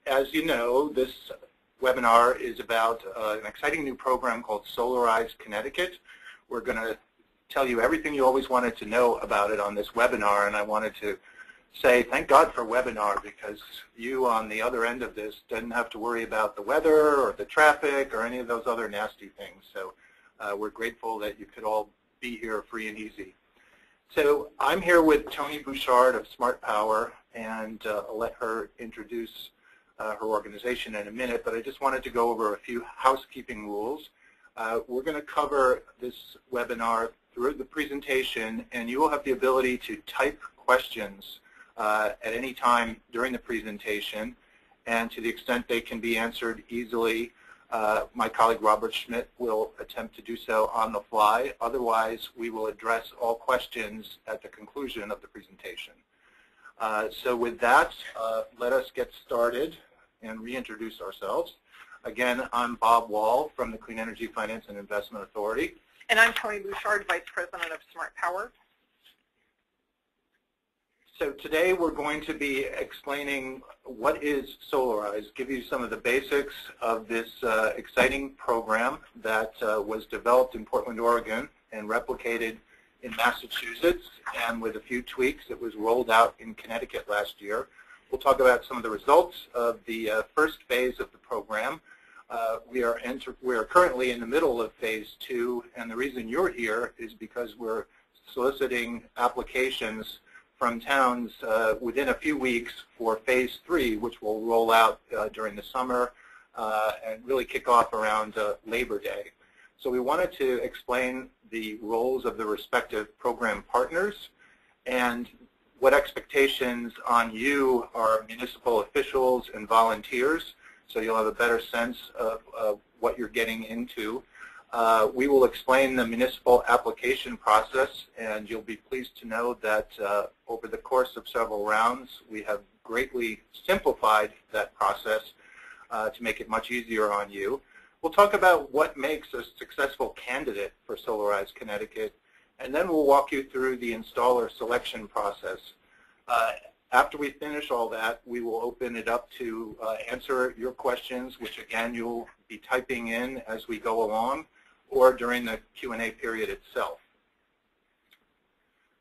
As you know, this webinar is about an exciting new program called Solarize Connecticut. We're going to tell you everything you always wanted to know about it on this webinar, and I wanted to say thank God for webinar, because you on the other end of this didn't have to worry about the weather or the traffic or any of those other nasty things. So we're grateful that you could all be here free and easy. So I'm here with Tony Bouchard of Smart Power, and I'll let her introduce her organization in a minute, but I just wanted to go over a few housekeeping rules. We're going to cover this webinar through the presentation, and you will have the ability to type questions at any time during the presentation, and to the extent they can be answered easily, my colleague Robert Schmidt will attempt to do so on the fly. Otherwise, we will address all questions at the conclusion of the presentation. So with that, let us get started and reintroduce ourselves. Again, I'm Bob Wall from the Clean Energy Finance and Investment Authority. And I'm Tony Bouchard, Vice President of Smart Power. So today we're going to be explaining what is Solarize, give you some of the basics of this exciting program that was developed in Portland, Oregon and replicated in Massachusetts, and with a few tweaks it was rolled out in Connecticut last year. We'll talk about some of the results of the first phase of the program. We are currently in the middle of phase 2, and the reason you're here is because we're soliciting applications from towns within a few weeks for phase 3, which will roll out during the summer and really kick off around Labor Day. So we wanted to explain the roles of the respective program partners and what expectations on you are municipal officials and volunteers, so you'll have a better sense of what you're getting into. We will explain the municipal application process, and you'll be pleased to know that over the course of several rounds, we have greatly simplified that process to make it much easier on you. We'll talk about what makes a successful candidate for Solarize Connecticut, and then we'll walk you through the installer selection process. After we finish all that, we will open it up to answer your questions, which again you'll be typing in as we go along or during the Q&A period itself.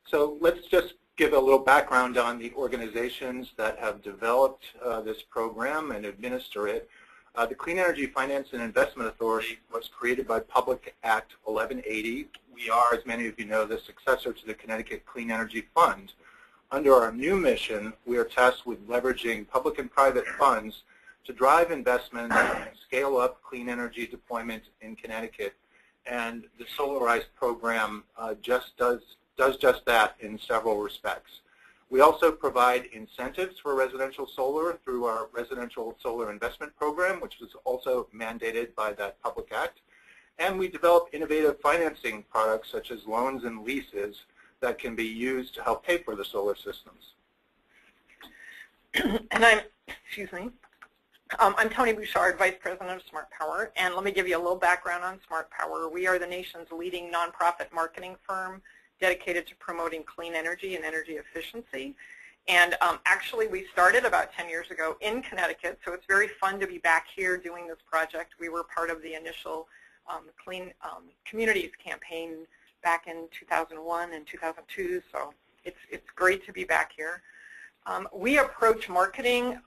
So let's just give a little background on the organizations that have developed this program and administer it. The Clean Energy Finance and Investment Authority was created by Public Act 1180. We are, as many of you know, the successor to the Connecticut Clean Energy Fund. Under our new mission, we are tasked with leveraging public and private funds to drive investment and scale up clean energy deployment in Connecticut. And the Solarize program just does just that in several respects. We also provide incentives for residential solar through our Residential Solar Investment Program, which was also mandated by that Public Act. And we develop innovative financing products such as loans and leases that can be used to help pay for the solar systems. And I'm Tony Bouchard, Vice President of Smart Power, and let me give you a little background on Smart Power. We are the nation's leading nonprofit marketing firm dedicated to promoting clean energy and energy efficiency. And actually we started about 10 years ago in Connecticut, so it's very fun to be back here doing this project. We were part of the initial Clean Communities campaign back in 2001 and 2002, so it's great to be back here. We approach marketing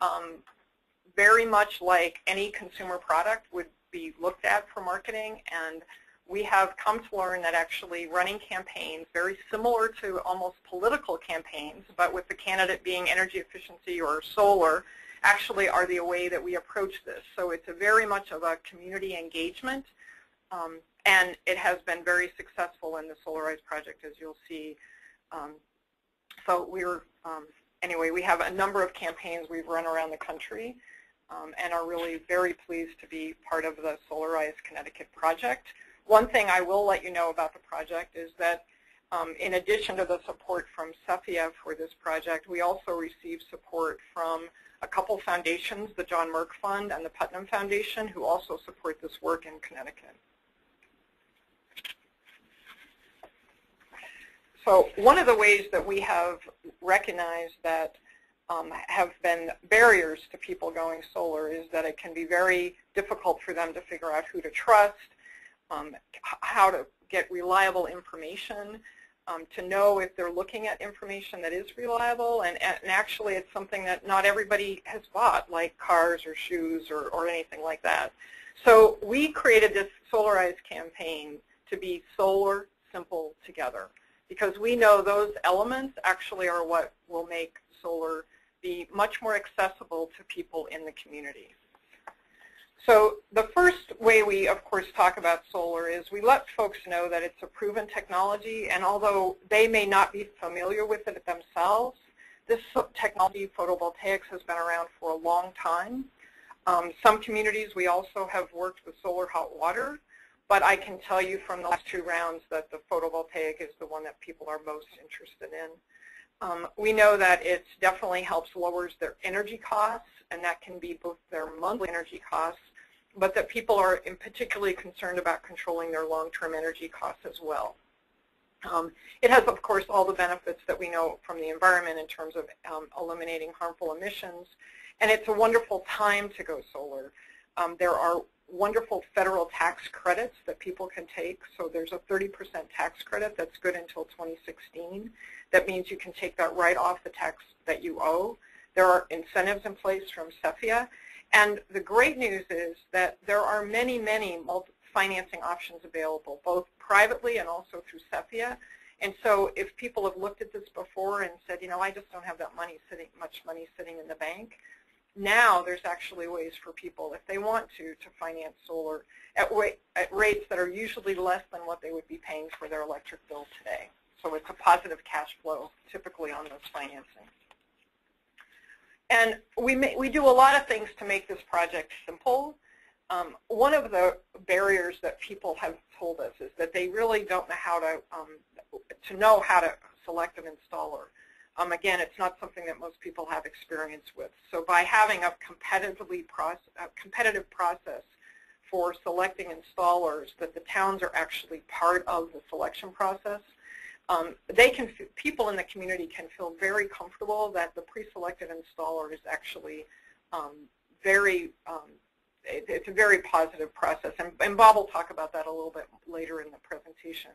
very much like any consumer product would be looked at for marketing, and we have come to learn that actually running campaigns, very similar to almost political campaigns, but with the candidate being energy efficiency or solar, actually are the way that we approach this. So it's a very much of a community engagement, and it has been very successful in the Solarize project, as you'll see. So anyway, we have a number of campaigns we've run around the country, and are really very pleased to be part of the Solarize Connecticut project. One thing I will let you know about the project is that in addition to the support from CEFIA for this project, we also receive support from a couple foundations, the John Merck Fund and the Putnam Foundation, who also support this work in Connecticut. So one of the ways that we have recognized that have been barriers to people going solar is that it can be very difficult for them to figure out who to trust, how to get reliable information, to know if they're looking at information that is reliable, and actually it's something that not everybody has bought, like cars or shoes or anything like that. So we created this Solarize campaign to be solar simple together, because we know those elements actually are what will make solar be much more accessible to people in the community. So the first way we, of course, talk about solar is we let folks know that it's a proven technology, and although they may not be familiar with it themselves, this technology, photovoltaics, has been around for a long time. Some communities we also have worked with solar hot water, but I can tell you from the last 2 rounds that the photovoltaic is the one that people are most interested in. We know that it definitely helps lowers their energy costs, and that can be both their monthly energy costs, but that people are particularly concerned about controlling their long-term energy costs as well. It has, of course, all the benefits that we know from the environment in terms of eliminating harmful emissions, and it's a wonderful time to go solar. There are wonderful federal tax credits that people can take. So there's a 30% tax credit that's good until 2016. That means you can take that right off the tax that you owe. There are incentives in place from CEFIA. And the great news is that there are many, many financing options available, both privately and also through CEFIA. And so if people have looked at this before and said, you know, I just don't have that much money sitting in the bank, now there's actually ways for people, if they want to finance solar at rates that are usually less than what they would be paying for their electric bill today. So it's a positive cash flow typically on those financing. And we do a lot of things to make this project simple. One of the barriers that people have told us is that they really don't know how to select an installer. Again, it's not something that most people have experience with. So by having a competitive process for selecting installers, that the towns are actually part of the selection process, people in the community can feel very comfortable that the pre-selected installer is actually it's a very positive process. And Bob will talk about that a little bit later in the presentation.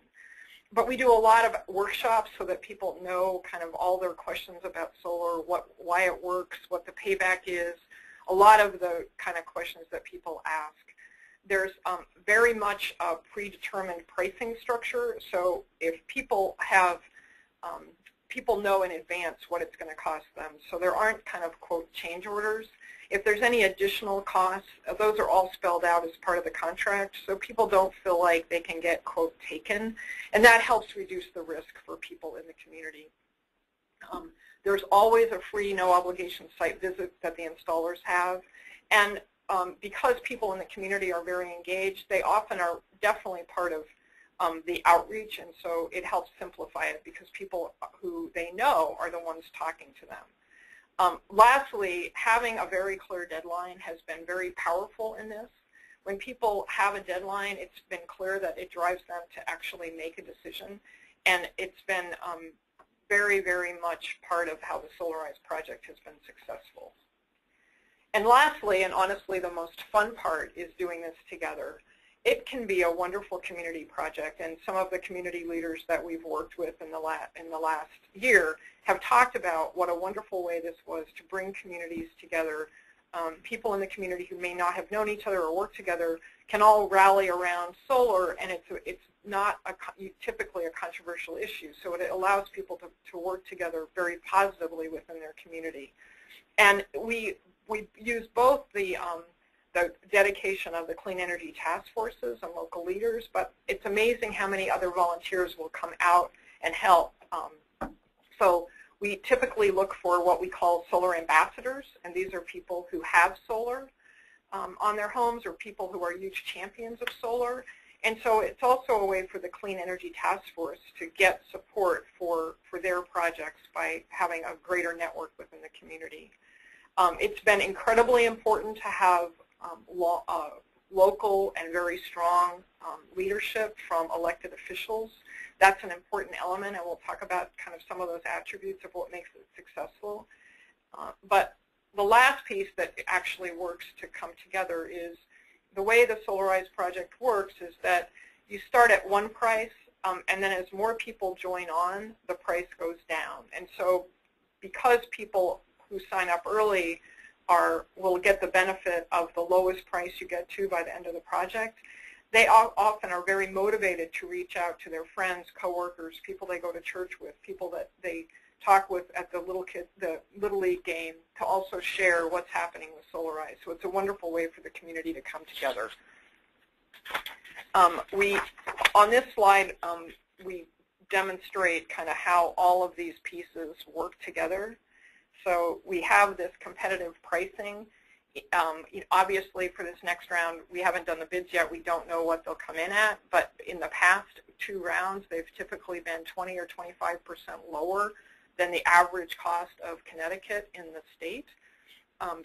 But we do a lot of workshops so that people know kind of all their questions about solar, why it works, what the payback is, a lot of the kind of questions that people ask. There's very much a predetermined pricing structure, so if people have, people know in advance what it's going to cost them, so there aren't kind of, quote, change orders. If there's any additional costs, those are all spelled out as part of the contract, so people don't feel like they can get, quote, taken, and that helps reduce the risk for people in the community. There's always a free, no-obligation site visit that the installers have, and because people in the community are very engaged, they often are definitely part of the outreach, and so it helps simplify it because people who they know are the ones talking to them. Lastly, having a very clear deadline has been very powerful in this. When people have a deadline, it's been clear that it drives them to actually make a decision, and it's been very, very much part of how the Solarize project has been successful. And lastly, and honestly the most fun part, is doing this together. It can be a wonderful community project, and some of the community leaders that we've worked with in the last year have talked about what a wonderful way this was to bring communities together. People in the community who may not have known each other or worked together can all rally around solar, and it's not typically a controversial issue, so it allows people to work together very positively within their community. And we use both the dedication of the clean energy task forces and local leaders, but it's amazing how many other volunteers will come out and help. So we typically look for what we call solar ambassadors, and these are people who have solar on their homes or people who are huge champions of solar. And so it's also a way for the Clean Energy Task Force to get support for their projects by having a greater network within the community. It's been incredibly important to have local and very strong leadership from elected officials. That's an important element, and we'll talk about kind of some of those attributes of what makes it successful. But the last piece that actually works to come together is the way the Solarize project works is that you start at one price, and then as more people join on, the price goes down. And so because people who sign up early will get the benefit of the lowest price you get to by the end of the project, they often are very motivated to reach out to their friends, coworkers, people they go to church with, people that they talk with at the Little League game, to also share what's happening with Solarize. So it's a wonderful way for the community to come together. On this slide, we demonstrate kind of how all of these pieces work together. So we have this competitive pricing. Obviously, for this next round, we haven't done the bids yet. We don't know what they'll come in at. But in the past 2 rounds, they've typically been 20 or 25% lower than the average cost of Connecticut in the state.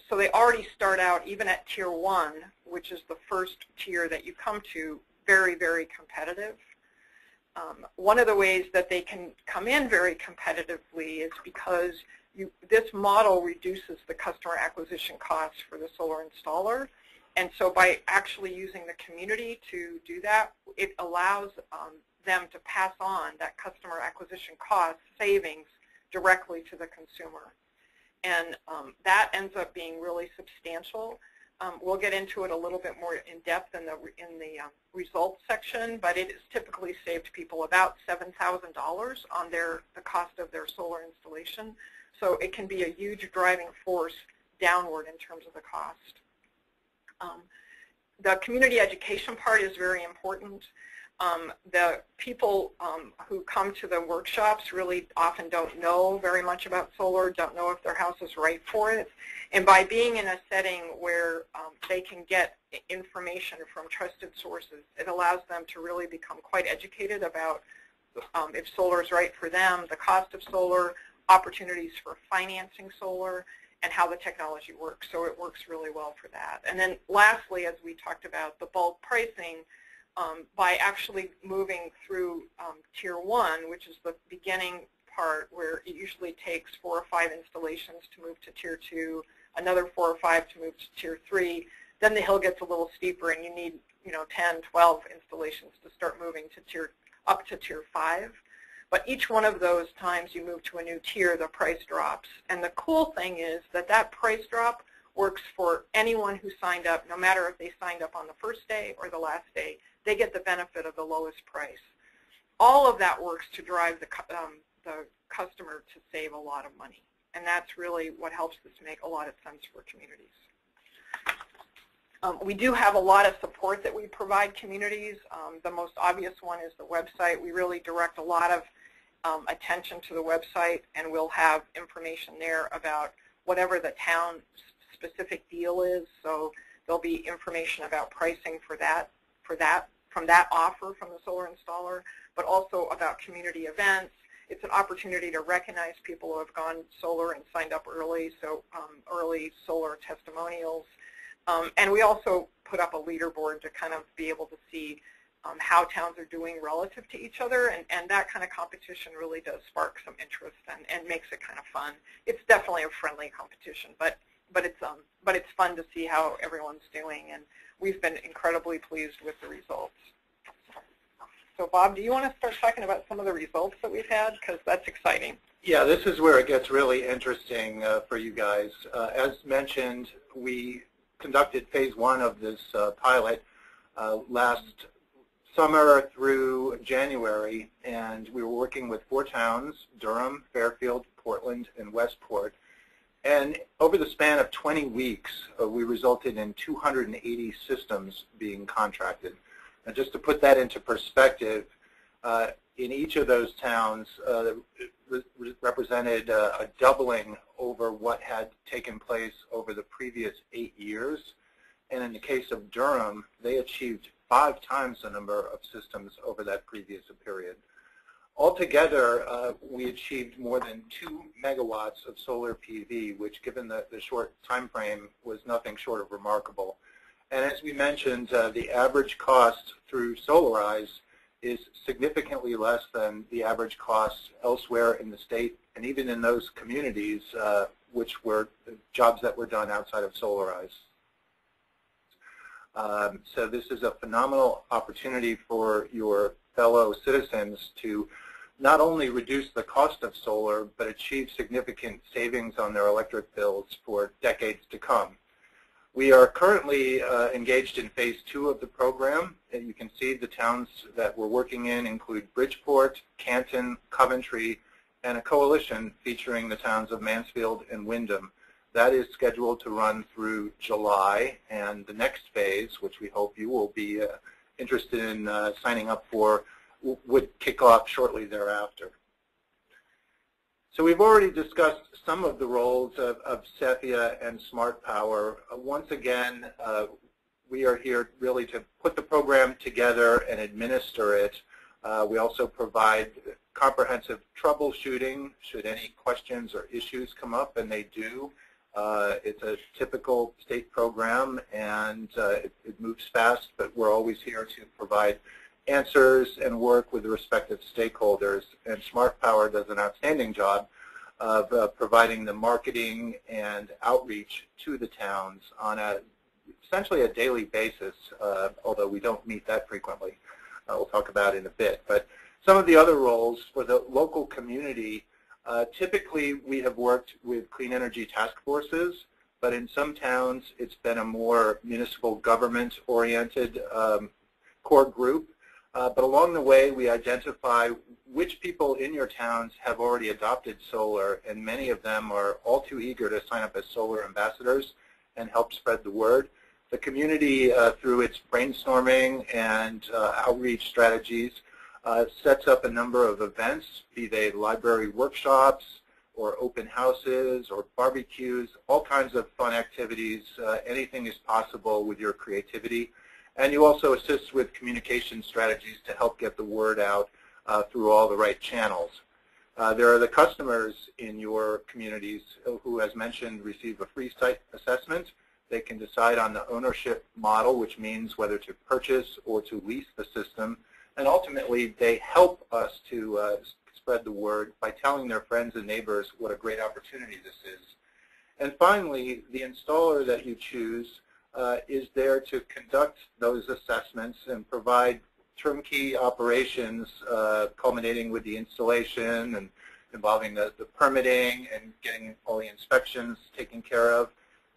So they already start out, even at Tier 1, which is the first tier that you come to, very, very competitive. One of the ways that they can come in very competitively is because this model reduces the customer acquisition costs for the solar installer. And so by actually using the community to do that, it allows them to pass on that customer acquisition cost savings directly to the consumer. And that ends up being really substantial. We'll get into it a little bit more in depth in the results section, but it has typically saved people about $7,000 on the cost of their solar installation. So it can be a huge driving force downward in terms of the cost. The community education part is very important. The people who come to the workshops really often don't know very much about solar, don't know if their house is right for it. And by being in a setting where they can get information from trusted sources, it allows them to really become quite educated about if solar is right for them, the cost of solar, opportunities for financing solar, and how the technology works. So it works really well for that. And then lastly, as we talked about, the bulk pricing, by actually moving through Tier 1, which is the beginning part where it usually takes 4 or 5 installations to move to Tier 2, another 4 or 5 to move to Tier 3, then the hill gets a little steeper and you need 10, 12 installations to start moving to up to Tier 5. But each one of those times you move to a new tier, the price drops. And the cool thing is that price drop works for anyone who signed up, no matter if they signed up on the first day or the last day. They get the benefit of the lowest price. All of that works to drive the customer to save a lot of money. And that's really what helps this make a lot of sense for communities. We do have a lot of support that we provide communities. The most obvious one is the website. We really direct a lot of attention to the website, and we'll have information there about whatever the town's specific deal is. So there'll be information about pricing from that offer from the solar installer, but also about community events. It's an opportunity to recognize people who have gone solar and signed up early, so early solar testimonials. And we also put up a leaderboard to kind of be able to see how towns are doing relative to each other, and that kind of competition really does spark some interest and makes it kind of fun. It's definitely a friendly competition, but it's fun to see how everyone's doing, and we've been incredibly pleased with the results. So Bob, do you want to start talking about some of the results that we've had, because that's exciting? Yeah, this is where it gets really interesting for you guys. As mentioned, we conducted phase 1 of this pilot last summer through January, and we were working with 4 towns, Durham, Fairfield, Portland, and Westport. And over the span of 20 weeks, we resulted in 280 systems being contracted. And just to put that into perspective, in each of those towns represented a doubling over what had taken place over the previous 8 years. And in the case of Durham, they achieved 5 times the number of systems over that previous period. Altogether, we achieved more than 2 megawatts of solar PV, which, given the short time frame, was nothing short of remarkable. And as we mentioned, the average cost through Solarize is significantly less than the average cost elsewhere in the state, and even in those communities which were jobs that were done outside of Solarize. So this is a phenomenal opportunity for your fellow citizens to not only reduce the cost of solar, but achieve significant savings on their electric bills for decades to come. We are currently engaged in phase 2 of the program, and you can see the towns that we're working in include Bridgeport, Canton, Coventry, and a coalition featuring the towns of Mansfield and Windham. That is scheduled to run through July, and the next phase, which we hope you will be interested in signing up for, would kick off shortly thereafter. So we've already discussed some of the roles of CEPIA and Smart Power. Once again, we are here really to put the program together and administer it. We also provide comprehensive troubleshooting should any questions or issues come up, and they do. It's a typical state program, and it moves fast, but we're always here to provide answers and work with the respective stakeholders. And Smart Power does an outstanding job of providing the marketing and outreach to the towns on essentially a daily basis, although we don't meet that frequently. We'll talk about it in a bit. But some of the other roles for the local community, typically we have worked with clean energy task forces, but in some towns it's been a more municipal government-oriented core group. But along the way, we identify which people in your towns have already adopted solar, and many of them are all too eager to sign up as solar ambassadors and help spread the word. The community, through its brainstorming and outreach strategies, sets up a number of events, be they library workshops or open houses or barbecues, all kinds of fun activities. Anything is possible with your creativity. And you also assist with communication strategies to help get the word out through all the right channels. There are the customers in your communities who, as mentioned, receive a free site assessment. They can decide on the ownership model, which means whether to purchase or to lease the system. And ultimately, they help us to spread the word by telling their friends and neighbors what a great opportunity this is. And finally, the installer that you choose is there to conduct those assessments and provide turnkey operations culminating with the installation and involving the permitting and getting all the inspections taken care of.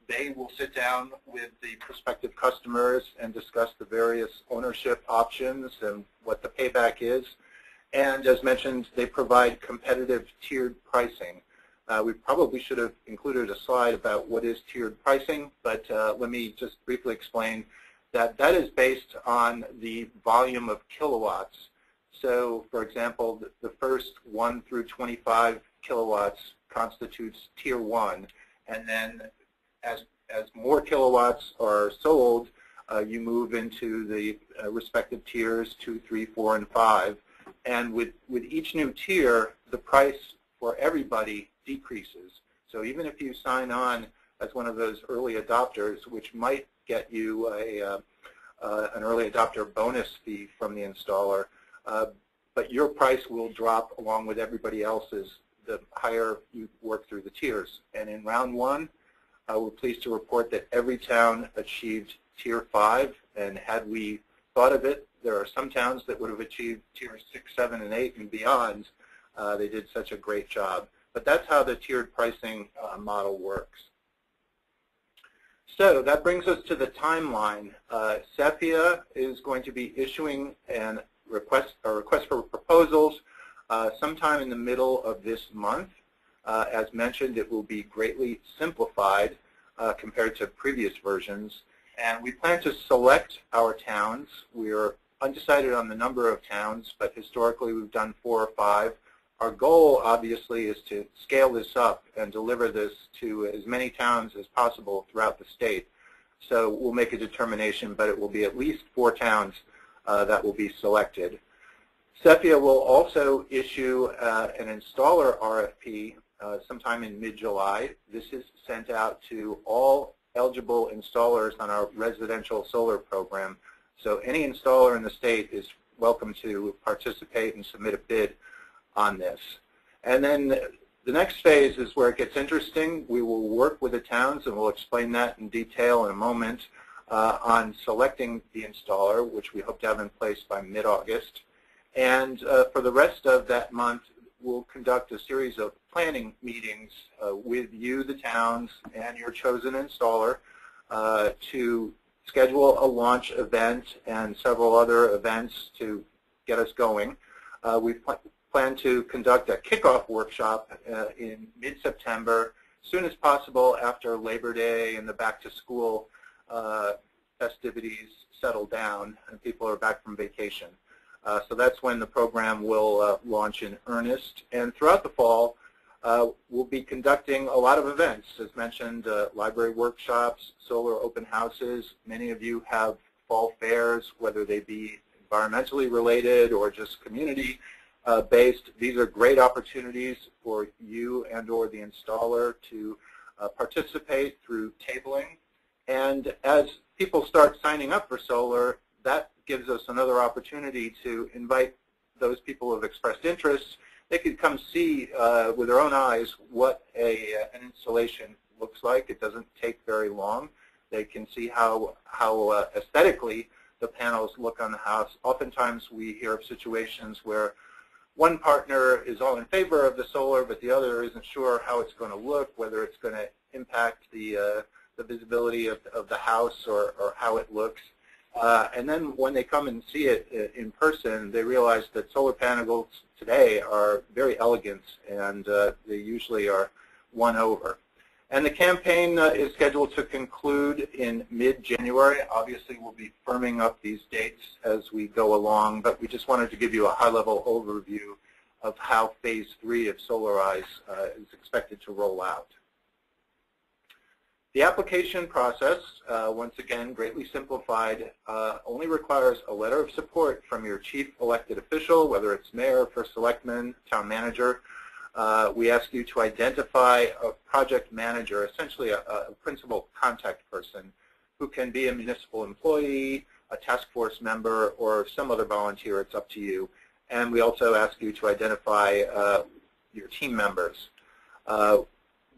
They will sit down with the prospective customers and discuss the various ownership options and what the payback is. And as mentioned, they provide competitive tiered pricing. We probably should have included a slide about what is tiered pricing, but let me just briefly explain that that is based on the volume of kilowatts. So, for example, the first 1 through 25 kilowatts constitutes Tier 1, and then as more kilowatts are sold, you move into the respective tiers 2, 3, 4, and 5. And with each new tier, the price for everybody decreases. So even if you sign on as one of those early adopters, which might get you an early adopter bonus fee from the installer, but your price will drop along with everybody else's the higher you work through the tiers. And in round 1, we're pleased to report that every town achieved Tier 5, and had we thought of it, there are some towns that would have achieved Tier 6, 7, and 8 and beyond. They did such a great job. But that's how the tiered pricing model works. So that brings us to the timeline. CEPIA is going to be issuing a request for proposals sometime in the middle of this month. As mentioned, it will be greatly simplified compared to previous versions. And we plan to select our towns. We're undecided on the number of towns, but historically we've done 4 or 5. Our goal, obviously, is to scale this up and deliver this to as many towns as possible throughout the state. So we'll make a determination, but it will be at least 4 towns that will be selected. CEPIA will also issue an installer RFP sometime in mid-July. This is sent out to all eligible installers on our residential solar program. So any installer in the state is welcome to participate and submit a bid on this. And then The next phase is where it gets interesting. We will work with the towns, and we'll explain that in detail in a moment, on selecting the installer, which we hope to have in place by mid-August. And for the rest of that month, we'll conduct a series of planning meetings with you, the towns, and your chosen installer to schedule a launch event and several other events to get us going. We plan to conduct a kickoff workshop in mid-September, soon as possible after Labor Day and the back-to-school festivities settle down and people are back from vacation. So that's when the program will launch in earnest. And throughout the fall, we'll be conducting a lot of events. As mentioned, library workshops, solar open houses. Many of you have fall fairs, whether they be environmentally related or just community based. These are great opportunities for you and or the installer to participate through tabling. And as people start signing up for solar, that gives us another opportunity to invite those people who have expressed interest. They could come see with their own eyes what an installation looks like. It doesn't take very long. They can see how aesthetically the panels look on the house. Oftentimes we hear of situations where one partner is all in favor of the solar, but the other isn't sure how it's going to look, whether it's going to impact the visibility of the house or how it looks. And then when they come and see it in person, they realize that solar panels today are very elegant, and they usually are won over. And the campaign is scheduled to conclude in mid-January. Obviously, we'll be firming up these dates as we go along, but we just wanted to give you a high-level overview of how Phase 3 of Solarize is expected to roll out. The application process, once again, greatly simplified, only requires a letter of support from your chief elected official, whether it's mayor, first selectman, town manager. We ask you to identify a project manager, essentially a principal contact person, who can be a municipal employee, a task force member, or some other volunteer. It's up to you. And we also ask you to identify your team members.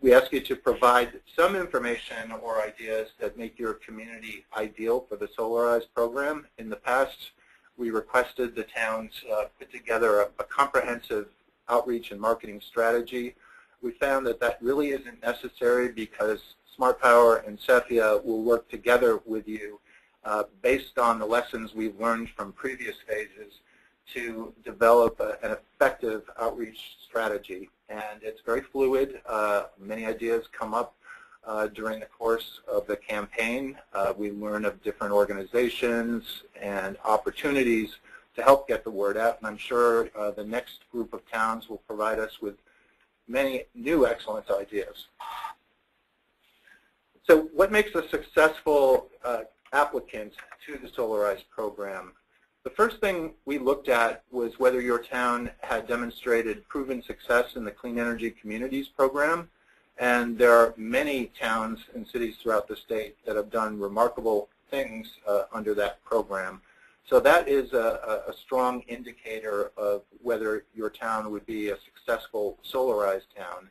We ask you to provide some information or ideas that make your community ideal for the Solarize program. In the past, we requested the towns put together a comprehensive outreach and marketing strategy. We found that that really isn't necessary because Smart Power and Cephia will work together with you based on the lessons we've learned from previous phases to develop an effective outreach strategy. And it's very fluid. Many ideas come up during the course of the campaign. We learn of different organizations and opportunities to help get the word out, and I'm sure the next group of towns will provide us with many new excellent ideas. So what makes a successful applicant to the Solarize program? The first thing we looked at was whether your town had demonstrated proven success in the Clean Energy Communities program, and there are many towns and cities throughout the state that have done remarkable things under that program. So that is a strong indicator of whether your town would be a successful Solarize town.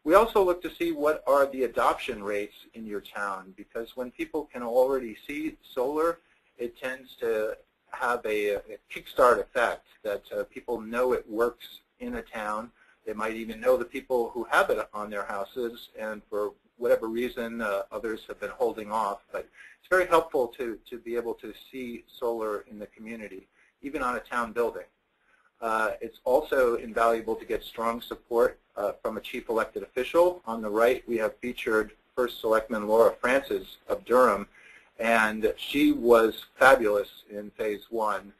We also look to see what are the adoption rates in your town, because when people can already see solar, it tends to have a kickstart effect that people know it works in a town. They might even know the people who have it on their houses, and for whatever reason, others have been holding off. But it's very helpful to be able to see solar in the community, even on a town building. It's also invaluable to get strong support from a chief elected official. On the right, we have featured First Selectman Laura Francis of Durham, and she was fabulous in Phase 1,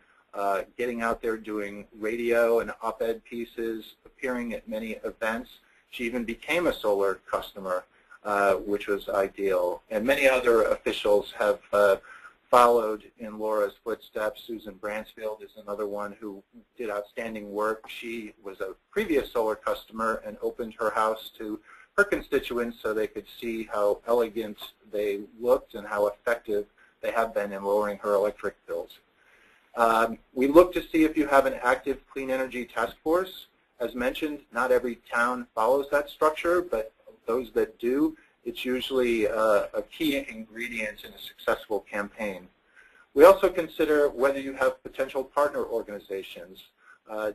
getting out there doing radio and op-ed pieces, appearing at many events. She even became a solar customer, which was ideal. And many other officials have followed in Laura's footsteps. Susan Bransfield is another one who did outstanding work. She was a previous solar customer and opened her house to her constituents so they could see how elegant they looked and how effective they have been in lowering her electric bills. We look to see if you have an active clean energy task force. As mentioned, not every town follows that structure, but those that do, it's usually a key ingredient in a successful campaign. We also consider whether you have potential partner organizations.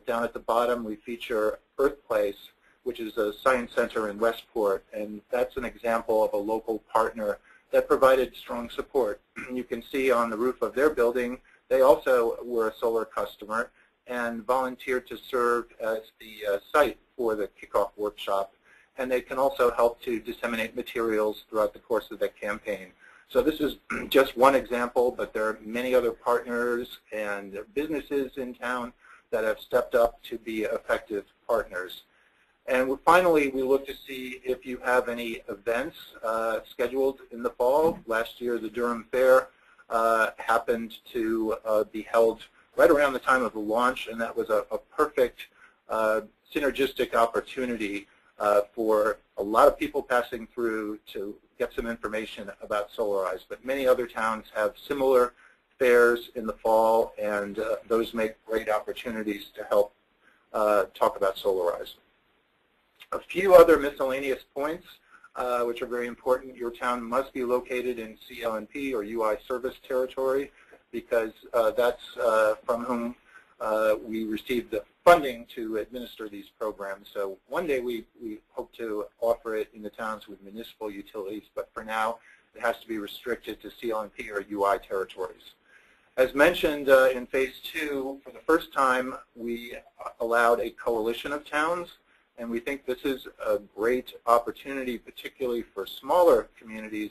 Down at the bottom, we feature Earthplace, which is a science center in Westport, and that's an example of a local partner that provided strong support. You can see on the roof of their building, they also were a solar customer and volunteered to serve as the site for the kickoff workshop, and they can also help to disseminate materials throughout the course of the campaign. So this is just one example, but there are many other partners and businesses in town that have stepped up to be effective partners. And finally, we look to see if you have any events scheduled in the fall. Last year, the Durham Fair happened to be held right around the time of the launch, and that was a perfect synergistic opportunity for a lot of people passing through to get some information about Solarize. But many other towns have similar fairs in the fall, and those make great opportunities to help talk about Solarize. A few other miscellaneous points which are very important. Your town must be located in CLNP or UI service territory, because that's from whom we receive the funding to administer these programs. So one day we hope to offer it in the towns with municipal utilities, but for now it has to be restricted to CLNP or UI territories. As mentioned in phase 2, for the first time we allowed a coalition of towns, and we think this is a great opportunity, particularly for smaller communities,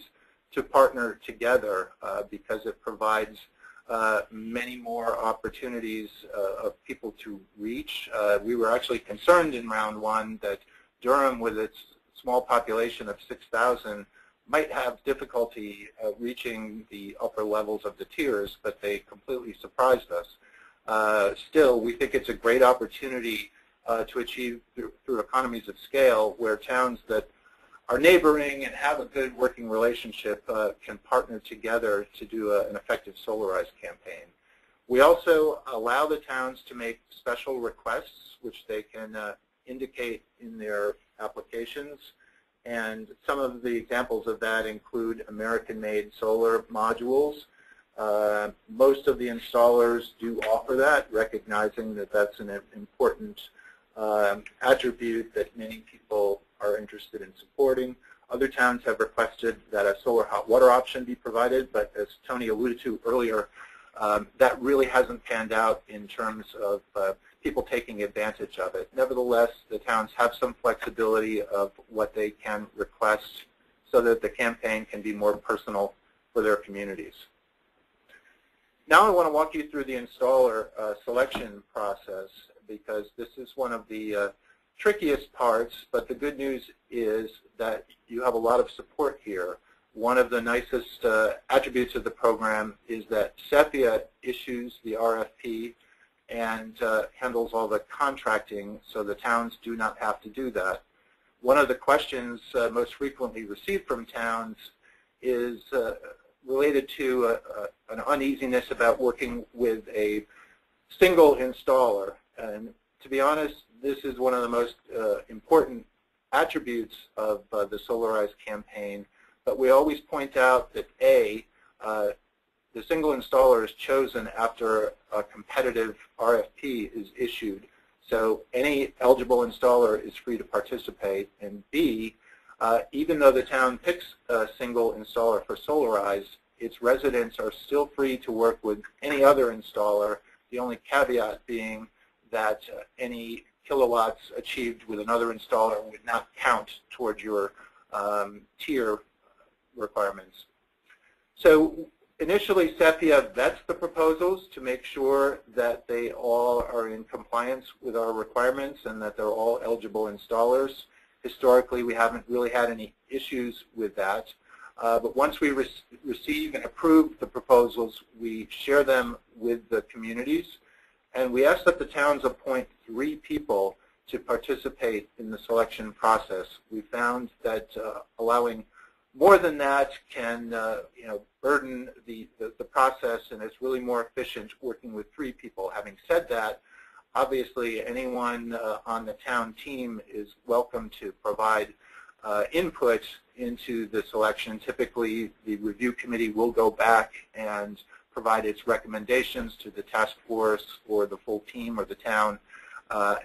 to partner together because it provides many more opportunities of people to reach. We were actually concerned in round 1 that Durham, with its small population of 6,000, might have difficulty reaching the upper levels of the tiers, but they completely surprised us. Still, we think it's a great opportunity to achieve through economies of scale, where towns that are neighboring and have a good working relationship can partner together to do an effective Solarize campaign. We also allow the towns to make special requests, which they can indicate in their applications. And some of the examples of that include American-made solar modules. Most of the installers do offer that, recognizing that that's an important attribute that many people are interested in supporting. Other towns have requested that a solar hot water option be provided, but as Tony alluded to earlier, that really hasn't panned out in terms of people taking advantage of it. Nevertheless, the towns have some flexibility of what they can request so that the campaign can be more personal for their communities. Now I want to walk you through the installer selection process, because this is one of the trickiest parts, but the good news is that you have a lot of support here. One of the nicest attributes of the program is that SEPIA issues the RFP and handles all the contracting, so the towns do not have to do that. One of the questions most frequently received from towns is related to an uneasiness about working with a single installer. And to be honest, this is one of the most important attributes of the Solarize campaign. But we always point out that A, the single installer is chosen after a competitive RFP is issued. So any eligible installer is free to participate. And B, even though the town picks a single installer for Solarize, its residents are still free to work with any other installer, the only caveat being that any kilowatts achieved with another installer would not count toward your tier requirements. So initially, SEPIA vets the proposals to make sure that they all are in compliance with our requirements and that they're all eligible installers. Historically, we haven't really had any issues with that. But once we receive and approve the proposals, we share them with the communities. And we ask that the towns appoint 3 people to participate in the selection process. We found that allowing more than that can burden the process, and it's really more efficient working with 3 people. Having said that, Obviously, anyone on the town team is welcome to provide input into the selection. Typically, the review committee will go back and provide its recommendations to the task force or the full team or the town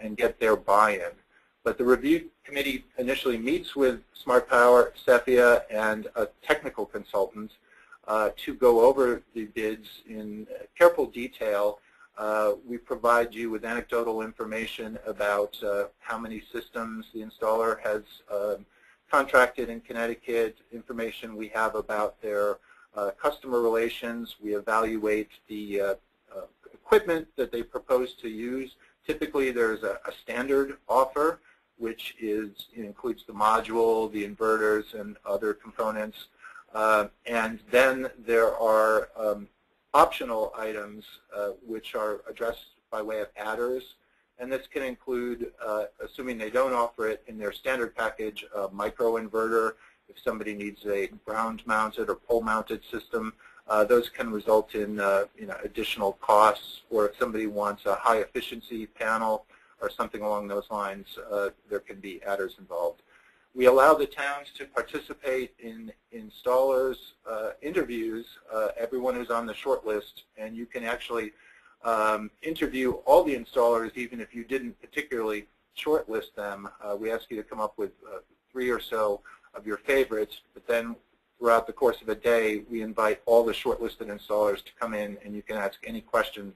and get their buy-in. But the review committee initially meets with Smart Power, Cephia, and a technical consultant to go over the bids in careful detail. We provide you with anecdotal information about how many systems the installer has contracted in Connecticut, information we have about their customer relations. We evaluate the equipment that they propose to use. Typically, there's a standard offer, which includes the module, the inverters, and other components. And then there are optional items which are addressed by way of adders. And this can include, assuming they don't offer it in their standard package, a microinverter. If somebody needs a ground-mounted or pole-mounted system, those can result in additional costs. Or if somebody wants a high-efficiency panel or something along those lines, there can be adders involved. We allow the towns to participate in installers' interviews, everyone who's on the short list, and you can actually interview all the installers even if you didn't particularly shortlist them. We ask you to come up with 3 or so of your favorites, but then throughout the course of a day, we invite all the shortlisted installers to come in and you can ask any question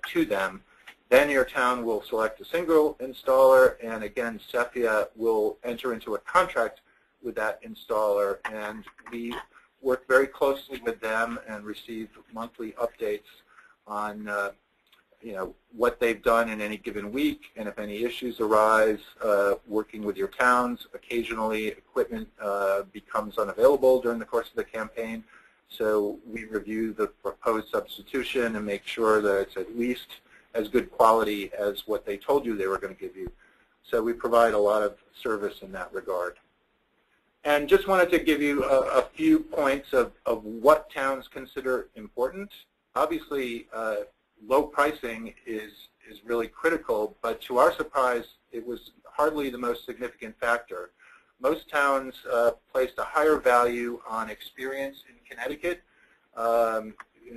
to them. Then your town will select a single installer, and again, Cephia will enter into a contract with that installer, and we work very closely with them and receive monthly updates on what they've done in any given week, and if any issues arise, working with your towns. Occasionally, equipment becomes unavailable during the course of the campaign, so we review the proposed substitution and make sure that it's at least as good quality as what they told you they were going to give you. So we provide a lot of service in that regard. And just wanted to give you a few points of what towns consider important. Obviously, low pricing is really critical, but to our surprise, it was hardly the most significant factor. Most towns placed a higher value on experience in Connecticut.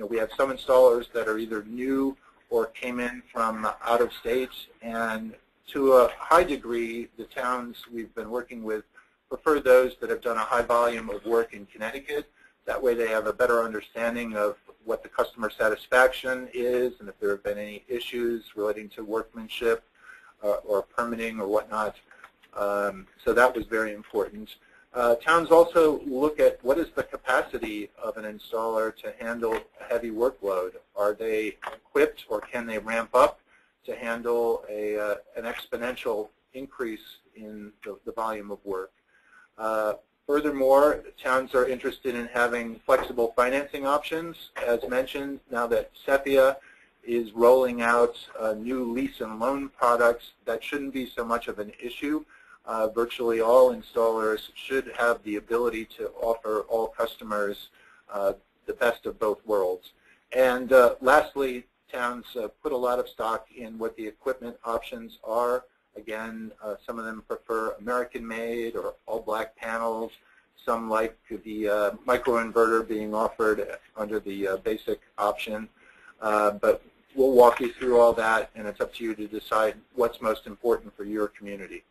We have some installers that are either new or came in from out of state, and to a high degree, the towns we've been working with prefer those that have done a high volume of work in Connecticut. That way they have a better understanding of what the customer satisfaction is and if there have been any issues relating to workmanship or permitting or whatnot. So that was very important. Towns also look at what is the capacity of an installer to handle a heavy workload. Are they equipped or can they ramp up to handle an exponential increase in the volume of work? Furthermore, towns are interested in having flexible financing options. As mentioned, now that Cephia is rolling out new lease and loan products, that shouldn't be so much of an issue. Virtually all installers should have the ability to offer all customers the best of both worlds. And lastly, towns put a lot of stock in what the equipment options are. Again, some of them prefer American-made or all-black panels. Some like the microinverter being offered under the basic option. But we'll walk you through all that, and it's up to you to decide what's most important for your community.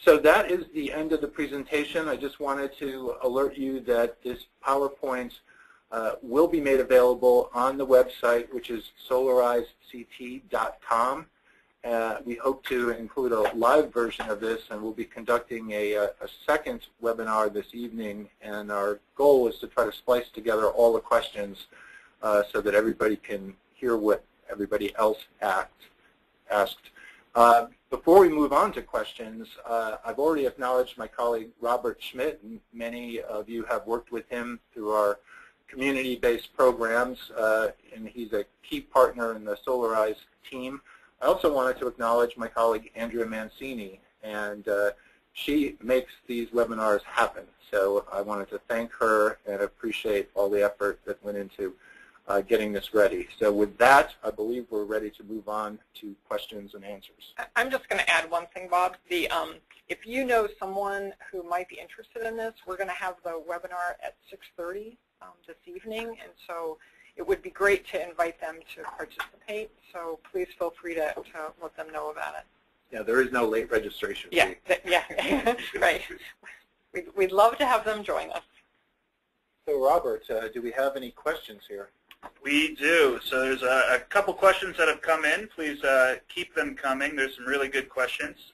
So that is the end of the presentation. I just wanted to alert you that this PowerPoint will be made available on the website, which is solarizect.com. We hope to include a live version of this, and we'll be conducting a second webinar this evening, and our goal is to try to splice together all the questions so that everybody can hear what everybody else asked. Before we move on to questions, I've already acknowledged my colleague Robert Schmidt, and many of you have worked with him through our community-based programs, and he's a key partner in the Solarize team. I also wanted to acknowledge my colleague Andrea Mancini, and she makes these webinars happen. So I wanted to thank her and appreciate all the effort that went into getting this ready. So with that, I believe we're ready to move on to questions and answers. I'm just going to add one thing, Bob. If you know someone who might be interested in this, we're going to have the webinar at 6:30 this evening, and so it would be great to invite them to participate. So please feel free to let them know about it. Yeah, there is no late registration Yeah, fee. yeah, right. We'd love to have them join us. So Robert, do we have any questions here? We do. So there's a couple questions that have come in. Please keep them coming. There's some really good questions.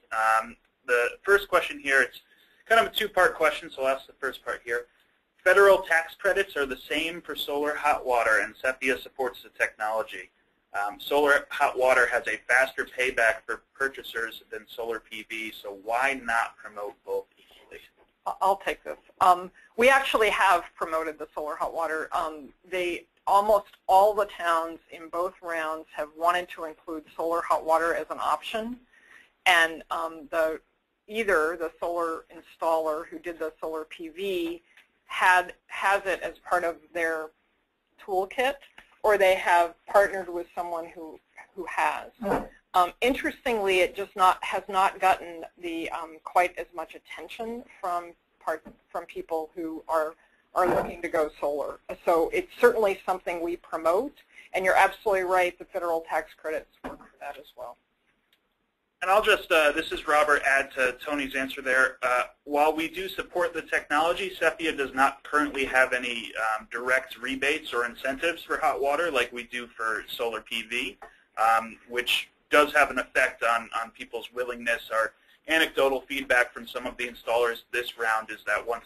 The first question here, it's kind of a two-part question, so I'll ask the first part here. Federal tax credits are the same for solar hot water, and Sepia supports the technology. Solar hot water has a faster payback for purchasers than solar PV, so why not promote both equally? I'll take this. We actually have promoted the solar hot water. Almost all the towns in both rounds have wanted to include solar hot water as an option, and either the solar installer who did the solar PV has it as part of their toolkit, or they have partnered with someone who has. Interestingly, it just has not gotten the quite as much attention from people who are looking to go solar. So it's certainly something we promote, and you're absolutely right, the federal tax credits work for that as well. And I'll just, this is Robert, add to Tony's answer there. While we do support the technology, Sepia does not currently have any direct rebates or incentives for hot water like we do for solar PV, which does have an effect on people's willingness. Our anecdotal feedback from some of the installers this round is that once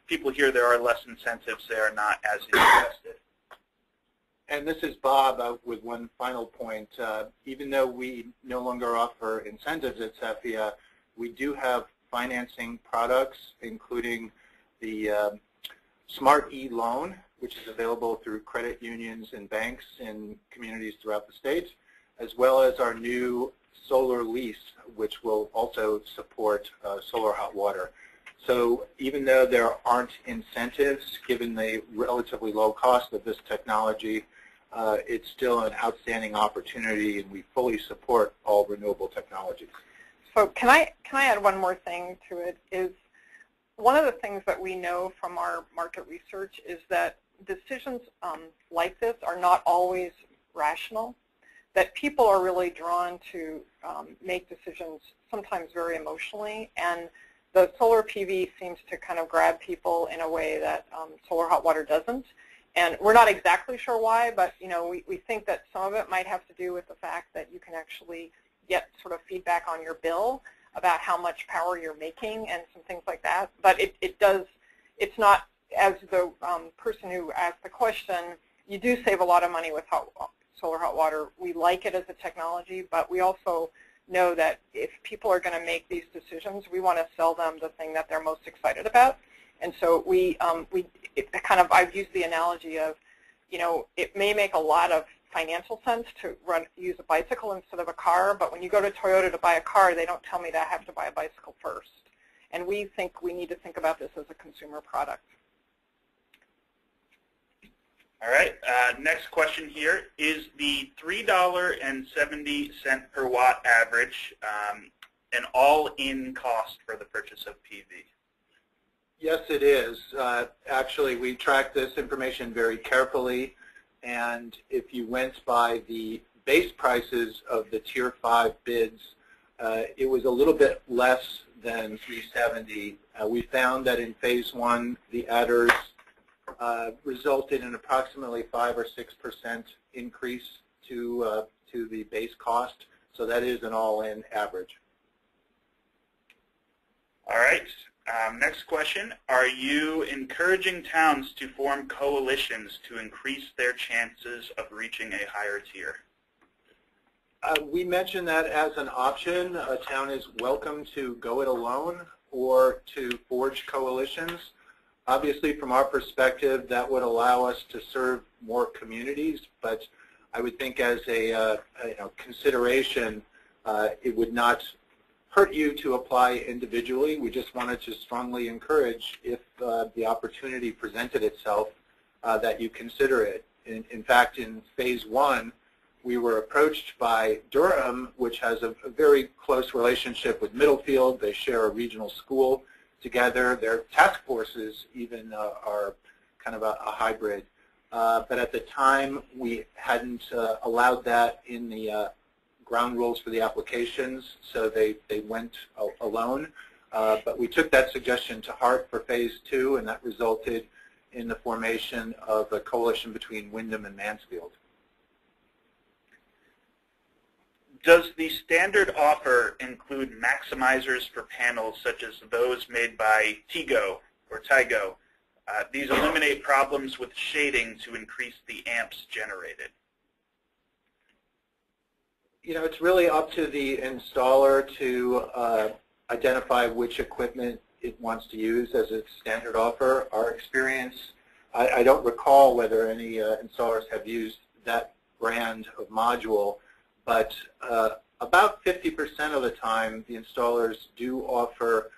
people hear there are less incentives, they are not as interested. And this is Bob with one final point. Even though we no longer offer incentives at Sepia, we do have financing products, including the Smart E-Loan, which is available through credit unions and banks in communities throughout the state, as well as our new solar lease, which will also support solar hot water. So even though there aren't incentives, given the relatively low cost of this technology, it's still an outstanding opportunity, and we fully support all renewable technologies. So can I add one more thing to it? Is one of the things that we know from our market research is that decisions like this are not always rational, that people are really drawn to make decisions sometimes very emotionally, and the solar PV seems to kind of grab people in a way that solar hot water doesn't. And we're not exactly sure why, but we think that some of it might have to do with the fact that you can actually get sort of feedback on your bill about how much power you're making and some things like that. But it's not, as the person who asked the question, you do save a lot of money with solar hot water. We like it as a technology, but we also know that if people are going to make these decisions, we want to sell them the thing that they're most excited about. And so I've used the analogy of, it may make a lot of financial sense to use a bicycle instead of a car, but when you go to Toyota to buy a car, they don't tell me that I have to buy a bicycle first. And we think we need to think about this as a consumer product. All right, next question here. Is the $3.70 per watt average an all-in cost for the purchase of PV? Yes, it is. Actually, we track this information very carefully, and if you went by the base prices of the Tier 5 bids, it was a little bit less than $3.70. We found that in Phase 1, the adders resulted in approximately 5 or 6% increase to the base cost, so that is an all-in average. All right. Next question. Are you encouraging towns to form coalitions to increase their chances of reaching a higher tier? We mentioned that as an option. A town is welcome to go it alone or to forge coalitions. Obviously, from our perspective, that would allow us to serve more communities, but I would think as a consideration, it would not hurt you to apply individually. We just wanted to strongly encourage, if the opportunity presented itself, that you consider it. In fact, in phase 1, we were approached by Durham, which has a very close relationship with Middlefield. They share a regional school together. Their task forces even are kind of a hybrid. But at the time, we hadn't allowed that in the ground rules for the applications, so they went alone. But we took that suggestion to heart for phase 2, and that resulted in the formation of a coalition between Windham and Mansfield. Does the standard offer include maximizers for panels such as those made by Tigo or Tigo? These eliminate problems with shading to increase the amps generated. You know, it's really up to the installer to identify which equipment it wants to use as its standard offer. Our experience, I don't recall whether any installers have used that brand of module, but about 50% of the time the installers do offer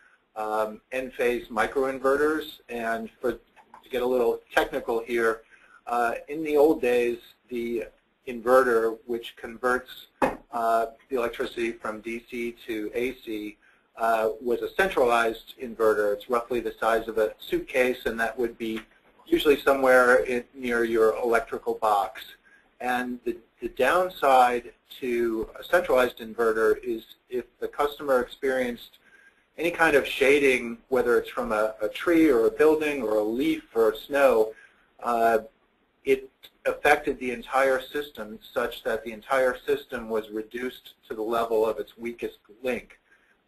N-phase microinverters. And to get a little technical here, in the old days, the inverter, which converts the electricity from DC to AC, was a centralized inverter. It's roughly the size of a suitcase, and that would be usually somewhere near your electrical box. And the downside to a centralized inverter is if the customer experienced any kind of shading, whether it's from a tree or a building or a leaf or snow, it affected the entire system such that the entire system was reduced to the level of its weakest link.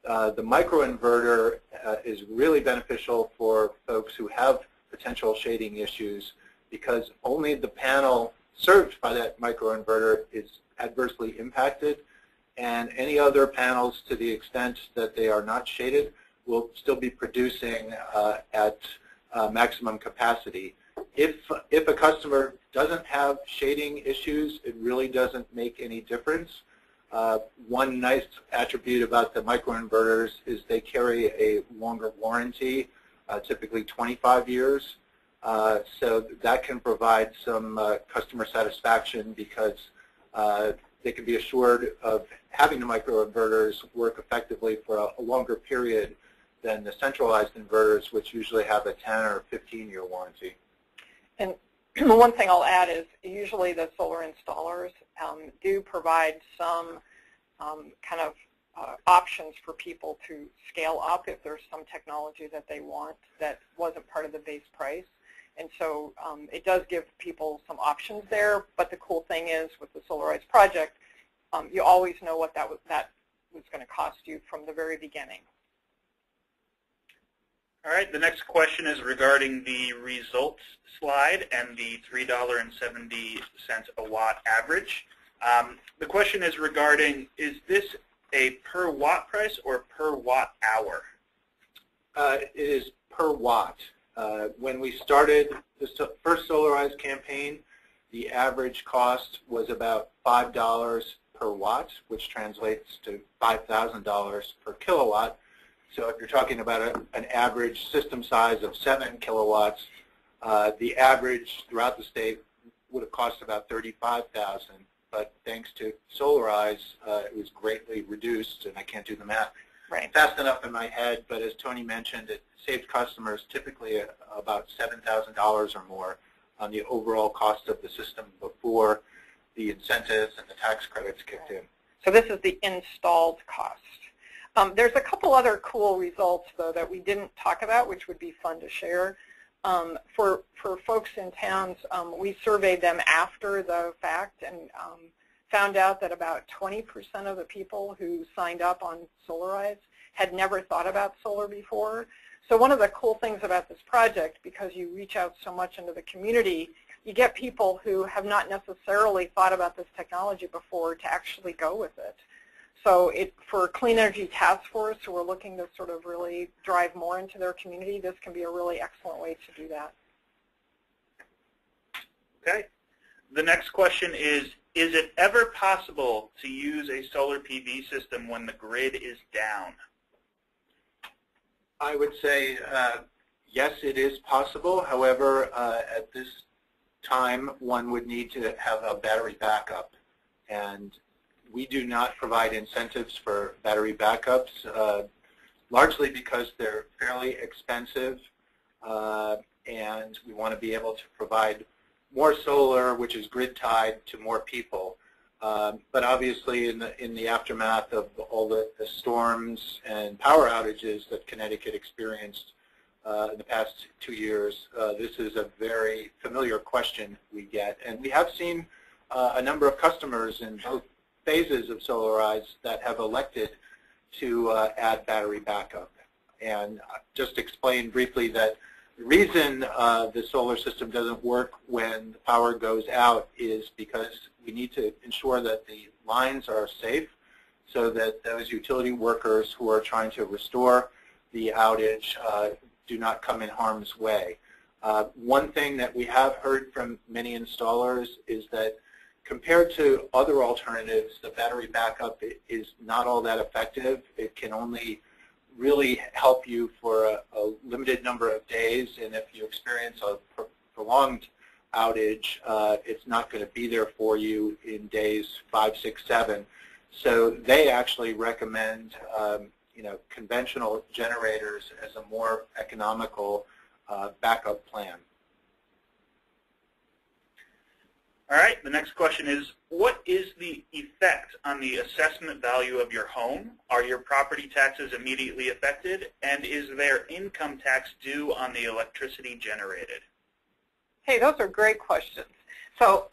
The microinverter is really beneficial for folks who have potential shading issues because only the panel served by that microinverter is adversely impacted, and any other panels, to the extent that they are not shaded, will still be producing at maximum capacity. If a customer doesn't have shading issues, it really doesn't make any difference. One nice attribute about the microinverters is they carry a longer warranty, typically 25 years. So that can provide some customer satisfaction because they can be assured of having the microinverters work effectively for a longer period than the centralized inverters, which usually have a 10 or 15-year warranty. And one thing I'll add is usually the solar installers do provide some kind of options for people to scale up if there's some technology that they want that wasn't part of the base price. And so it does give people some options there, but the cool thing is with the Solarize project, you always know what that was going to cost you from the very beginning. All right, the next question is regarding the results slide and the $3.70 a watt average. The question is regarding, is this a per watt price or per watt hour? It is per watt. When we started the first Solarize campaign, the average cost was about $5 per watt, which translates to $5,000 per kilowatt. So if you're talking about an average system size of 7 kilowatts, the average throughout the state would have cost about $35,000. But thanks to Solarize, it was greatly reduced, and I can't do the math fast enough in my head, but as Tony mentioned, it saved customers typically about $7,000 or more on the overall cost of the system before the incentives and the tax credits kicked in. So this is the installed cost. There's a couple other cool results, though, that we didn't talk about, which would be fun to share. For folks in towns, we surveyed them after the fact and found out that about 20% of the people who signed up on Solarize had never thought about solar before. So one of the cool things about this project, because you reach out so much into the community, you get people who have not necessarily thought about this technology before to actually go with it. So for Clean Energy Task Force, who are looking to sort of really drive more into their community, this can be a really excellent way to do that. Okay. The next question is it ever possible to use a solar PV system when the grid is down? I would say yes, it is possible. However, at this time, one would need to have a battery backup. And we do not provide incentives for battery backups, largely because they're fairly expensive, and we want to be able to provide more solar, which is grid-tied, to more people. But obviously, in the aftermath of all the storms and power outages that Connecticut experienced in the past 2 years, this is a very familiar question we get. And we have seen a number of customers in both phases of Solarize that have elected to add battery backup. And just explain briefly that the reason the solar system doesn't work when the power goes out is because we need to ensure that the lines are safe so that those utility workers who are trying to restore the outage do not come in harm's way. One thing that we have heard from many installers is that compared to other alternatives, the battery backup is not all that effective. It can only really help you for a limited number of days, and if you experience a prolonged outage, it's not going to be there for you in days 5, 6, 7. So they actually recommend conventional generators as a more economical backup plan. All right, the next question is, what is the effect on the assessment value of your home? Are your property taxes immediately affected? And is there income tax due on the electricity generated? Hey, those are great questions. So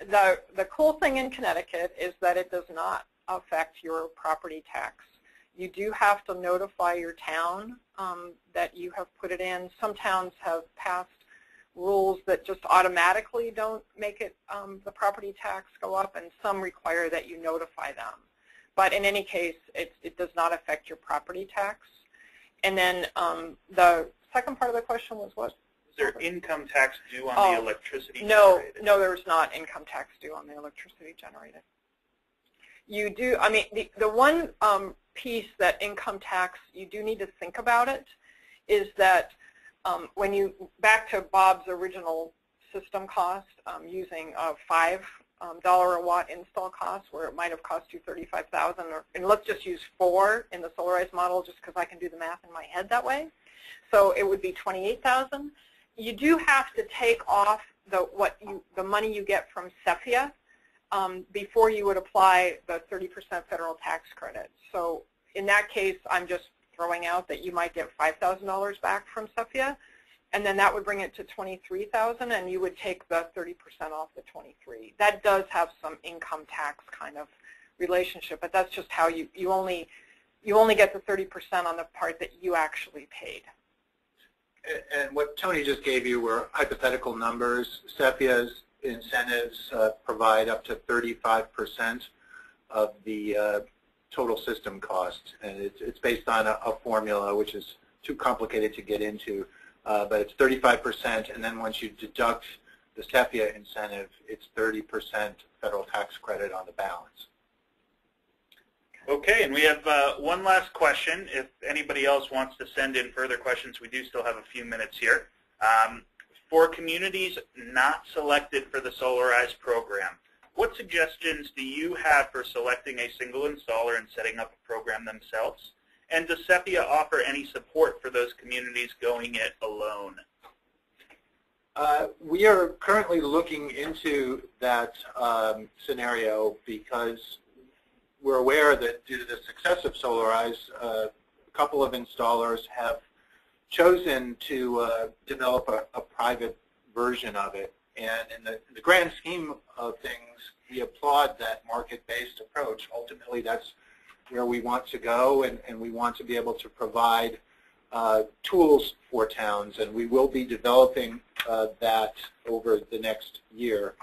the cool thing in Connecticut is that it does not affect your property tax. You do have to notify your town that you have put it in. Some towns have passed rules that just automatically don't make it the property tax go up, and some require that you notify them. But in any case, it does not affect your property tax. And then the second part of the question was what? Is there income tax due on the electricity generated? No, there's not income tax due on the electricity generated. You do, I mean, the one piece that income tax, you do need to think about it, is that when you, back to Bob's original system cost, using a $5 a watt install cost, where it might have cost you $35,000, and let's just use 4 in the Solarize model, just because I can do the math in my head that way. So it would be $28,000. You do have to take off the money you get from CEPIA before you would apply the 30% federal tax credit. So in that case, I'm just throwing out that you might get $5,000 back from CEPIA, and then that would bring it to $23,000, and you would take the 30% off the $23,000. That does have some income tax kind of relationship, but that's just how you only get the 30% on the part that you actually paid. And what Tony just gave you were hypothetical numbers. CEPIA's incentives provide up to 35% of the total system cost, and it's based on a formula which is too complicated to get into, but it's 35%, and then once you deduct the CEPIA incentive, it's 30% federal tax credit on the balance. Okay, and we have one last question. If anybody else wants to send in further questions, we do still have a few minutes here. For communities not selected for the Solarize program, what suggestions do you have for selecting a single installer and setting up a program themselves? And does CEPIA offer any support for those communities going it alone? We are currently looking into that scenario because we're aware that due to the success of Solarize, a couple of installers have chosen to develop a private version of it. And in the grand scheme of things, we applaud that market-based approach. Ultimately, that's where we want to go, and we want to be able to provide tools for towns, and we will be developing that over the next year.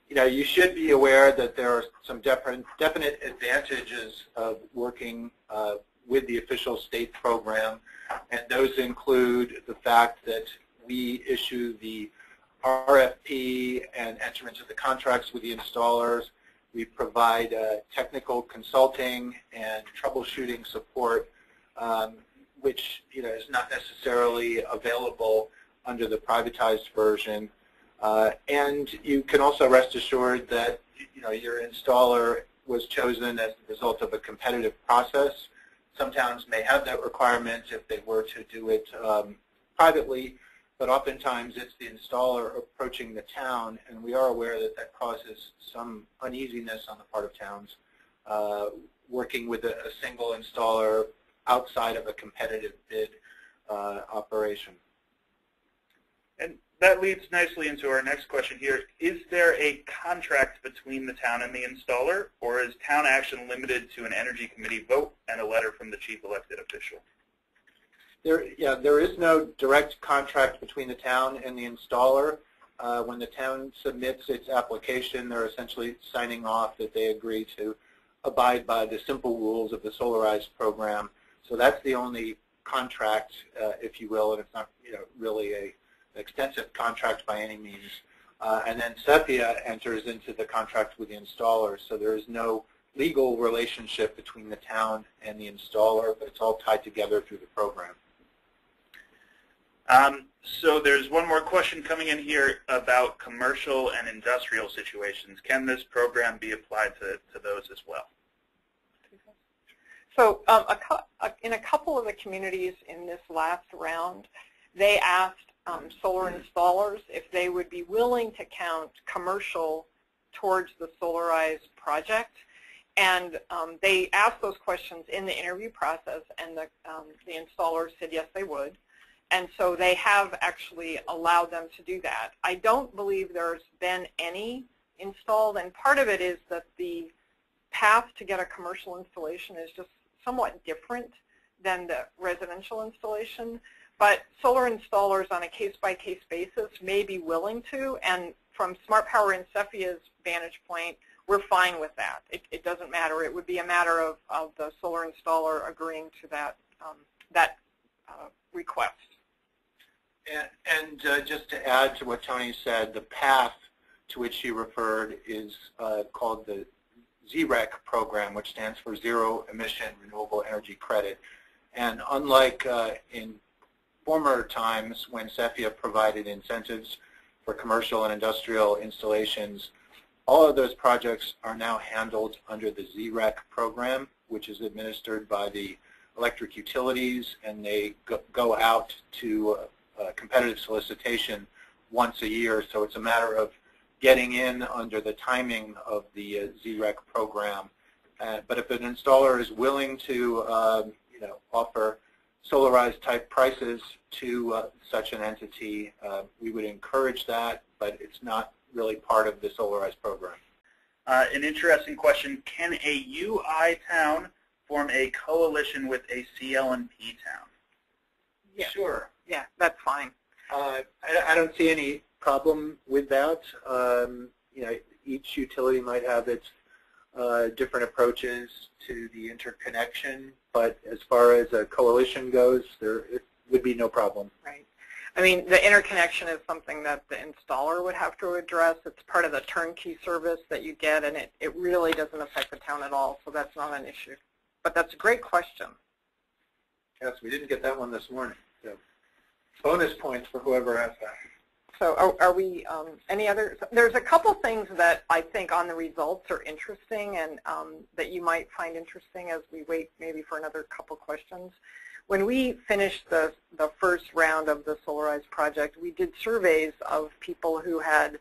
You should be aware that there are some definite advantages of working with the official state program, and those include the fact that we issue the RFP and enter into the contracts with the installers. We provide technical consulting and troubleshooting support, which is not necessarily available under the privatized version. And you can also rest assured that your installer was chosen as the result of a competitive process. Some towns may have that requirement if they were to do it privately, but oftentimes it's the installer approaching the town, and we are aware that that causes some uneasiness on the part of towns working with a single installer outside of a competitive bid operation. And that leads nicely into our next question here. Is there a contract between the town and the installer, or is town action limited to an energy committee vote and a letter from the chief elected official? There is no direct contract between the town and the installer. When the town submits its application, they're essentially signing off that they agree to abide by the simple rules of the Solarize program. So that's the only contract, if you will, and it's not really an extensive contract by any means. And then SEPIA enters into the contract with the installer, so there is no legal relationship between the town and the installer, but it's all tied together through the program. So there's one more question coming in here about commercial and industrial situations. Can this program be applied to those as well? So in a couple of the communities in this last round, they asked solar installers if they would be willing to count commercial towards the Solarize project. And they asked those questions in the interview process, and the installers said yes, they would. And so they have actually allowed them to do that. I don't believe there's been any installed, and part of it is that the path to get a commercial installation is just somewhat different than the residential installation. But solar installers on a case-by-case basis may be willing to, and from Smart Power and Cefia's vantage point, we're fine with that. It doesn't matter. It would be a matter of the solar installer agreeing to that request. And just to add to what Tony said, the path to which he referred is called the ZREC program, which stands for Zero Emission Renewable Energy Credit. And unlike in former times when Cefia provided incentives for commercial and industrial installations, all of those projects are now handled under the ZREC program, which is administered by the electric utilities, and they go out to competitive solicitation once a year. So it's a matter of getting in under the timing of the ZREC program. But if an installer is willing to offer Solarize type prices to such an entity, we would encourage that, but it's not really part of the Solarize program. An interesting question: can a UI town form a coalition with a CL&P town? Yeah. Sure. Yeah, that's fine. I don't see any problem with that. Each utility might have its different approaches to the interconnection, but as far as a coalition goes, it would be no problem. Right. I mean, the interconnection is something that the installer would have to address. It's part of the turnkey service that you get, and it really doesn't affect the town at all, so that's not an issue. But that's a great question. Yes, we didn't get that one this morning. So bonus points for whoever asked that. So are we, any other, there's a couple things that I think on the results are interesting and that you might find interesting as we wait maybe for another couple questions. When we finished the first round of the Solarize project, we did surveys of people who had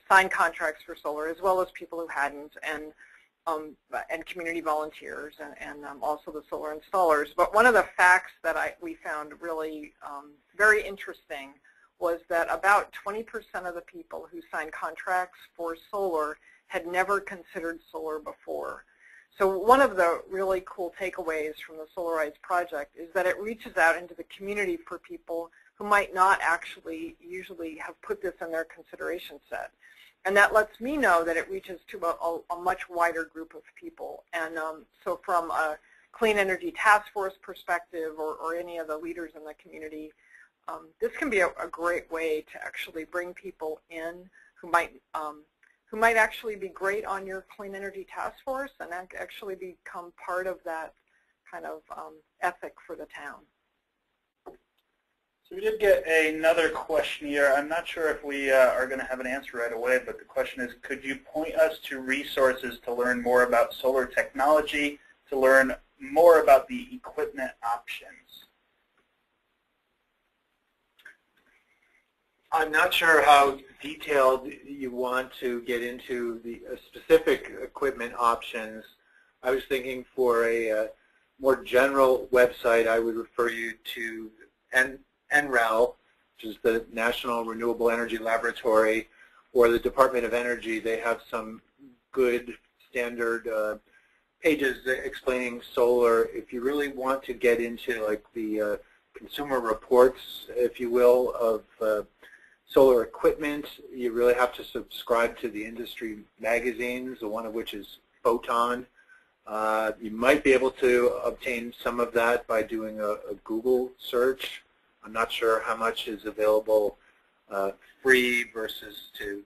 signed contracts for solar as well as people who hadn't, and community volunteers and also the solar installers. But one of the facts that we found really very interesting was that about 20% of the people who signed contracts for solar had never considered solar before. So one of the really cool takeaways from the Solarize project is that it reaches out into the community for people who might not actually usually have put this in their consideration set. And that lets me know that it reaches to a much wider group of people. And so from a Clean Energy Task Force perspective or any of the leaders in the community, this can be a great way to actually bring people in who might actually be great on your Clean Energy Task Force and actually become part of that kind of ethic for the town. So we did get another question here. I'm not sure if we are going to have an answer right away, but the question is, could you point us to resources to learn more about solar technology, to learn more about the equipment options? I'm not sure how detailed you want to get into the specific equipment options. I was thinking for a more general website, I would refer you to NREL, which is the National Renewable Energy Laboratory, or the Department of Energy. They have some good standard pages explaining solar. If you really want to get into like the consumer reports, if you will, of solar equipment, you really have to subscribe to the industry magazines, one of which is Photon. You might be able to obtain some of that by doing a Google search. I'm not sure how much is available free versus to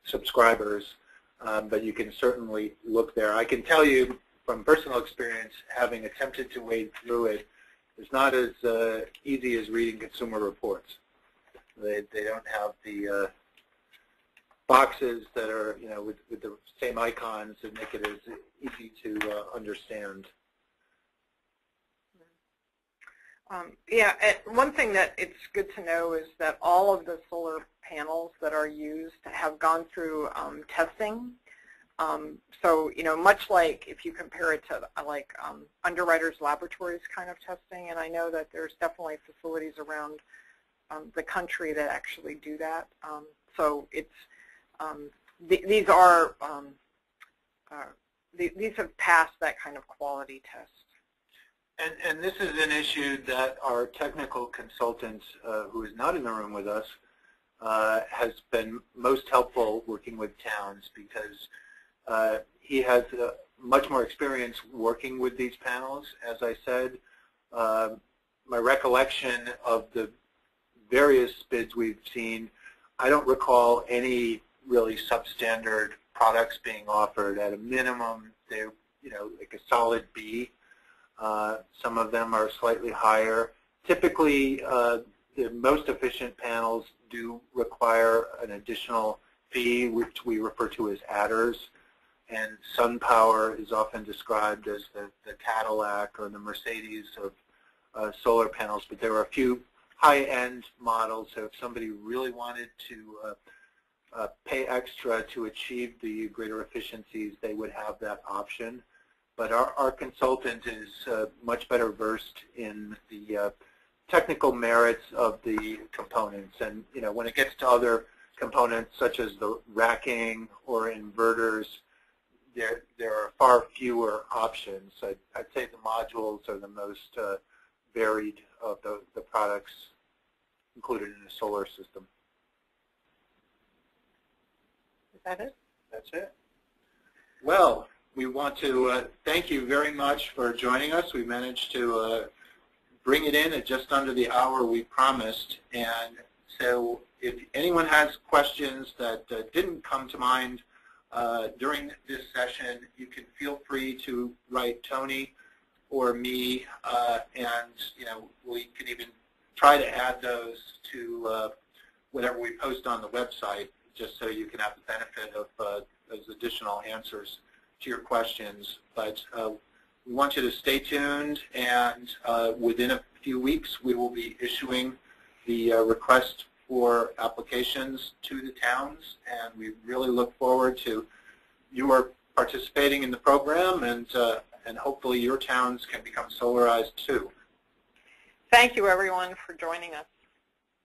subscribers, but you can certainly look there. I can tell you from personal experience, having attempted to wade through it, it's not as easy as reading consumer reports. They don't have the boxes that are with the same icons that make it as easy to understand. Yeah, one thing that it's good to know is that all of the solar panels that are used have gone through testing. So, much like if you compare it to like Underwriters Laboratories kind of testing, and I know that there's definitely facilities around the country that actually do that. So it's these have passed that kind of quality test. And this is an issue that our technical consultant, who is not in the room with us, has been most helpful working with towns, because he has much more experience working with these panels. As I said, my recollection of the various bids we've seen, I don't recall any really substandard products being offered. At a minimum, they're like a solid B. Some of them are slightly higher. Typically, the most efficient panels do require an additional fee, which we refer to as adders. And SunPower is often described as the Cadillac or the Mercedes of solar panels. But there are a few high-end models, so if somebody really wanted to pay extra to achieve the greater efficiencies, they would have that option. But our consultant is much better versed in the technical merits of the components. And when it gets to other components such as the racking or inverters, there are far fewer options. I'd say the modules are the most varied of the products included in a solar system. Is that it? That's it. Well, we want to thank you very much for joining us. We managed to bring it in at just under the hour we promised. And so if anyone has questions that didn't come to mind during this session, you can feel free to write Tony or me, and we can even try to add those to whatever we post on the website, just so you can have the benefit of those additional answers to your questions. But we want you to stay tuned, and within a few weeks we will be issuing the request for applications to the towns, and we really look forward to your participating in the program, and hopefully your towns can become solarized too. Thank you, everyone, for joining us.